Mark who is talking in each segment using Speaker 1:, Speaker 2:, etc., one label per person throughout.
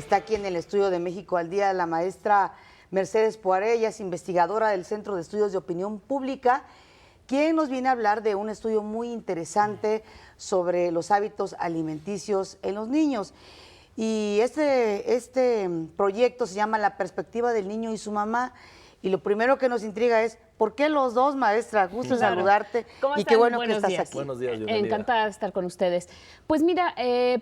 Speaker 1: Está aquí en el Estudio de México al Día la maestra Mercedes Poiré, ella es investigadora del Centro de Estudios de Opinión Pública, quien nos viene a hablar de un estudio muy interesante sobre los hábitos alimenticios en los niños. Y este proyecto se llama La perspectiva del niño y su mamá. Y lo primero que nos intriga es, ¿por qué los dos, maestra? Gusto en saludarte y qué bueno que estás aquí.
Speaker 2: Buenos días, bienvenida.
Speaker 3: Encantada de estar con ustedes. Pues mira,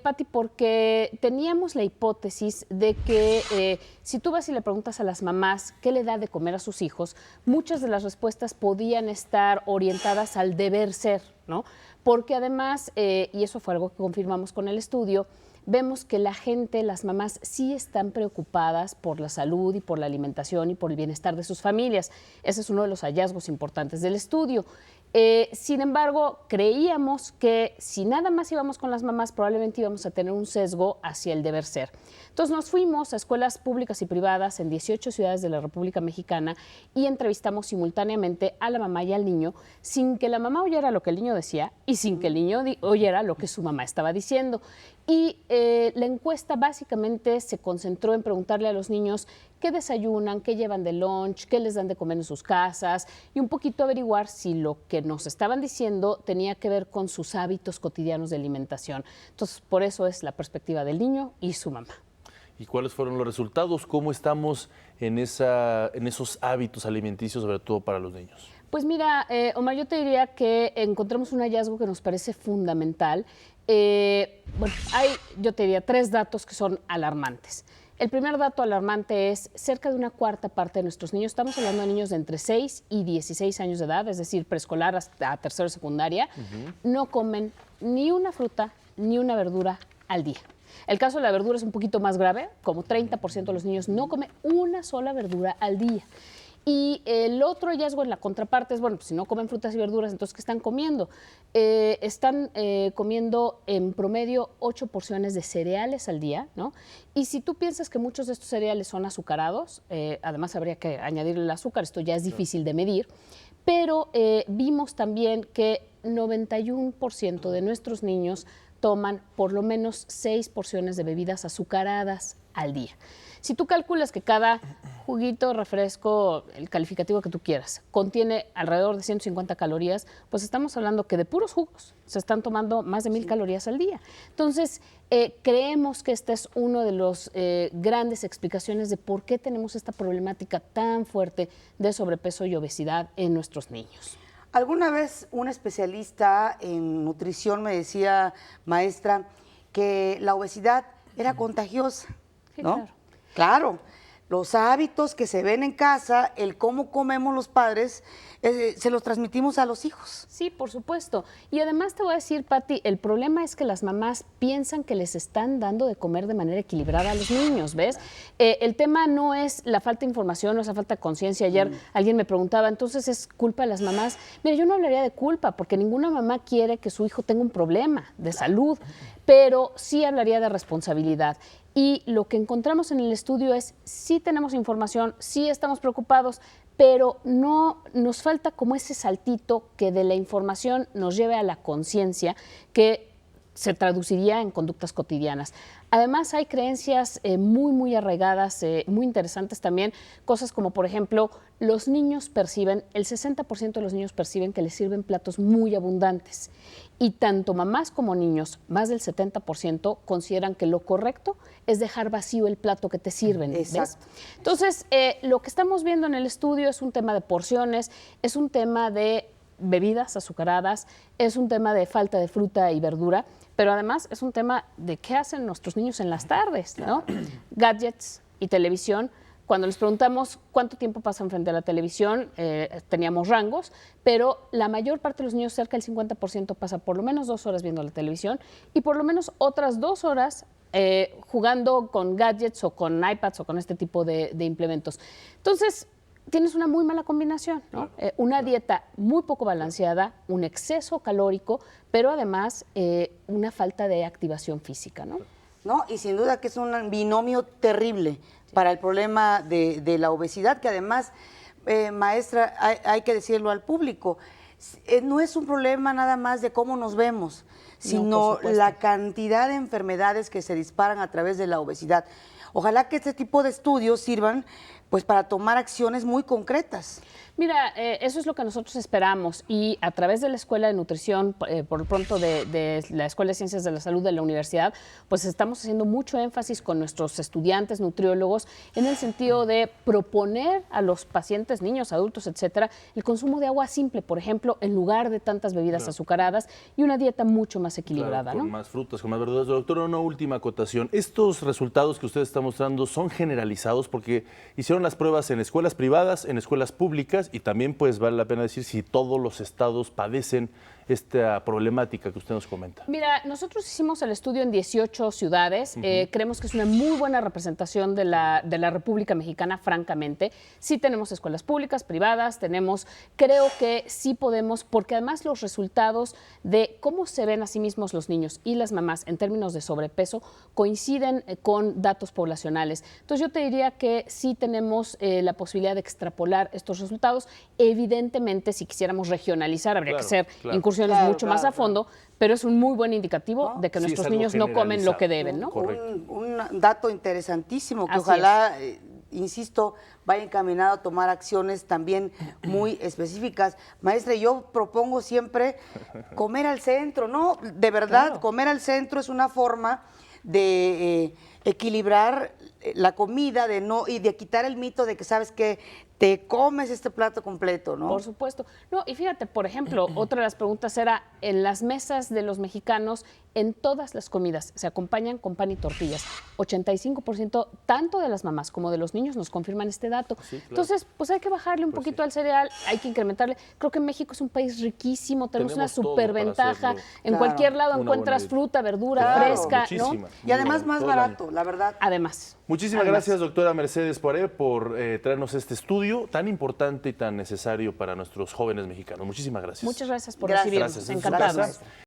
Speaker 3: Pati, porque teníamos la hipótesis de que si tú vas y le preguntas a las mamás qué le da de comer a sus hijos, muchas de las respuestas podían estar orientadas al deber ser, ¿no? Porque además, y eso fue algo que confirmamos con el estudio, vemos que la gente, las mamás, sí están preocupadas por la salud y por la alimentación y por el bienestar de sus familias. Ese es uno de los hallazgos importantes del estudio. Sin embargo, creíamos que si nada más íbamos con las mamás, probablemente íbamos a tener un sesgo hacia el deber ser. Entonces nos fuimos a escuelas públicas y privadas en 18 ciudades de la República Mexicana y entrevistamos simultáneamente a la mamá y al niño sin que la mamá oyera lo que el niño decía y sin que el niño oyera lo que su mamá estaba diciendo. Y la encuesta básicamente se concentró en preguntarle a los niños qué desayunan, qué llevan de lunch, qué les dan de comer en sus casas y un poquito averiguar si lo que nos estaban diciendo tenía que ver con sus hábitos cotidianos de alimentación. Entonces, por eso es la perspectiva del niño y su mamá.
Speaker 2: ¿Y cuáles fueron los resultados? ¿Cómo estamos en esos hábitos alimenticios, sobre todo para los niños?
Speaker 3: Pues mira, Omar, yo te diría que encontramos un hallazgo que nos parece fundamental. Bueno, hay, yo te diría, 3 datos que son alarmantes. El primer dato alarmante es cerca de una cuarta parte de nuestros niños, estamos hablando de niños de entre 6 y 16 años de edad, es decir, preescolar hasta tercero de secundaria, no comen ni una fruta ni una verdura al día. El caso de la verdura es un poquito más grave, como 30% de los niños no comen una sola verdura al día. Y el otro hallazgo en la contraparte es, bueno, pues si no comen frutas y verduras, entonces ¿qué están comiendo? Están comiendo en promedio 8 porciones de cereales al día, ¿no? Y si tú piensas que muchos de estos cereales son azucarados, además habría que añadirle el azúcar, esto ya es difícil de medir, pero vimos también que 91% de nuestros niños toman por lo menos 6 porciones de bebidas azucaradas al día. Si tú calculas que cada juguito, refresco, el calificativo que tú quieras, contiene alrededor de 150 calorías, pues estamos hablando que de puros jugos se están tomando más de 1000 calorías al día. Entonces, creemos que esta es una de las grandes explicaciones de por qué tenemos esta problemática tan fuerte de sobrepeso y obesidad en nuestros niños.
Speaker 1: Alguna vez un especialista en nutrición me decía, maestra, que la obesidad era contagiosa, ¿no?
Speaker 3: Sí, claro.
Speaker 1: Claro, los hábitos que se ven en casa, el cómo comemos los padres, se los transmitimos a los hijos.
Speaker 3: Sí, por supuesto. Y además te voy a decir, Pati, el problema es que las mamás piensan que les están dando de comer de manera equilibrada a los niños, ¿ves? El tema no es la falta de información, no es la falta de conciencia. Ayer alguien me preguntaba, entonces ¿es culpa de las mamás? Mira, yo no hablaría de culpa, porque ninguna mamá quiere que su hijo tenga un problema de salud, pero sí hablaría de responsabilidad. Y lo que encontramos en el estudio es, sí tenemos información, sí estamos preocupados, pero no nos falta como ese saltito que de la información nos lleve a la conciencia, que se traduciría en conductas cotidianas. Además, hay creencias muy arraigadas, muy interesantes también, cosas como, por ejemplo, los niños perciben, el 60% de los niños perciben que les sirven platos muy abundantes. Y tanto mamás como niños, más del 70%, consideran que lo correcto es dejar vacío el plato que te sirven.
Speaker 1: Exacto.
Speaker 3: ¿Ves? Entonces, lo que estamos viendo en el estudio es un tema de porciones, es un tema de bebidas azucaradas, es un tema de falta de fruta y verdura, pero además es un tema de qué hacen nuestros niños en las tardes, ¿no? Gadgets y televisión. Cuando les preguntamos cuánto tiempo pasan frente a la televisión, teníamos rangos, pero la mayor parte de los niños, cerca del 50%, pasa por lo menos 2 horas viendo la televisión y por lo menos otras 2 horas jugando con gadgets o con iPads o con este tipo de implementos. Entonces, tienes una muy mala combinación, ¿no? Una dieta muy poco balanceada, un exceso calórico, pero además una falta de activación física, ¿no?
Speaker 1: ¿No? Y sin duda que es un binomio terrible para el problema de la obesidad, que además, maestra, hay que decirlo al público, no es un problema nada más de cómo nos vemos, sino la cantidad de enfermedades que se disparan a través de la obesidad. Ojalá que este tipo de estudios sirvan pues para tomar acciones muy concretas.
Speaker 3: Mira, eso es lo que nosotros esperamos y a través de la Escuela de Nutrición, por lo pronto de la Escuela de Ciencias de la Salud de la universidad, pues estamos haciendo mucho énfasis con nuestros estudiantes nutriólogos en el sentido de proponer a los pacientes, niños, adultos, etcétera, el consumo de agua simple, por ejemplo, en lugar de tantas bebidas azucaradas y una dieta mucho más equilibrada,
Speaker 2: Claro, con
Speaker 3: ¿no?
Speaker 2: más frutas, con más verduras. Doctora, una última acotación. ¿Estos resultados que usted está mostrando son generalizados? Porque hicieron las pruebas en escuelas privadas, en escuelas públicas y también pues vale la pena decir si todos los estados padecen esta problemática que usted nos comenta.
Speaker 3: Mira, nosotros hicimos el estudio en 18 ciudades. Creemos que es una muy buena representación de la República Mexicana, francamente. Sí tenemos escuelas públicas, privadas, creo que sí podemos, porque además los resultados de cómo se ven a sí mismos los niños y las mamás en términos de sobrepeso coinciden con datos poblacionales. Entonces yo te diría que sí tenemos la posibilidad de extrapolar estos resultados. Evidentemente, si quisiéramos regionalizar, habría que hacer incursiones mucho más a fondo, pero es un muy buen indicativo de que
Speaker 2: Sí,
Speaker 3: nuestros
Speaker 2: es algo
Speaker 3: niños no comen lo que
Speaker 2: generalizado.
Speaker 3: deben, ¿no?
Speaker 2: Correcto.
Speaker 1: Un dato interesantísimo que
Speaker 3: Así
Speaker 1: ojalá, insisto, vaya encaminado a tomar acciones también muy específicas. Maestra, yo propongo siempre comer al centro, ¿no? De verdad,
Speaker 3: Claro.
Speaker 1: comer al centro es una forma de equilibrar la comida y de quitar el mito de que, ¿sabes qué? Te comes este plato completo, ¿no?
Speaker 3: Por supuesto. No, y fíjate, por ejemplo, otra de las preguntas era, en las mesas de los mexicanos, en todas las comidas se acompañan con pan y tortillas. 85% tanto de las mamás como de los niños nos confirman este dato.
Speaker 2: Sí, claro.
Speaker 3: Entonces, pues hay que bajarle un poquito al cereal, hay que incrementarle. Creo que México es un país riquísimo, tenemos una
Speaker 2: Tenemos todo
Speaker 3: superventaja.
Speaker 2: para hacerlo.
Speaker 3: En
Speaker 1: Claro.
Speaker 3: cualquier lado
Speaker 2: Una
Speaker 3: encuentras
Speaker 2: buena
Speaker 3: fruta, verdura,
Speaker 1: Claro,
Speaker 3: fresca, ¿no?
Speaker 2: muchísima.
Speaker 1: Y además más
Speaker 2: Todo el año.
Speaker 1: barato, la verdad.
Speaker 3: Además.
Speaker 2: Muchísimas
Speaker 3: Además.
Speaker 2: gracias, doctora Mercedes Poiré, por traernos este estudio tan importante y tan necesario para nuestros jóvenes mexicanos. Muchísimas gracias.
Speaker 3: Muchas gracias por
Speaker 1: Gracias.
Speaker 3: recibirnos.
Speaker 2: Gracias. En su
Speaker 3: Encantados.
Speaker 2: casa.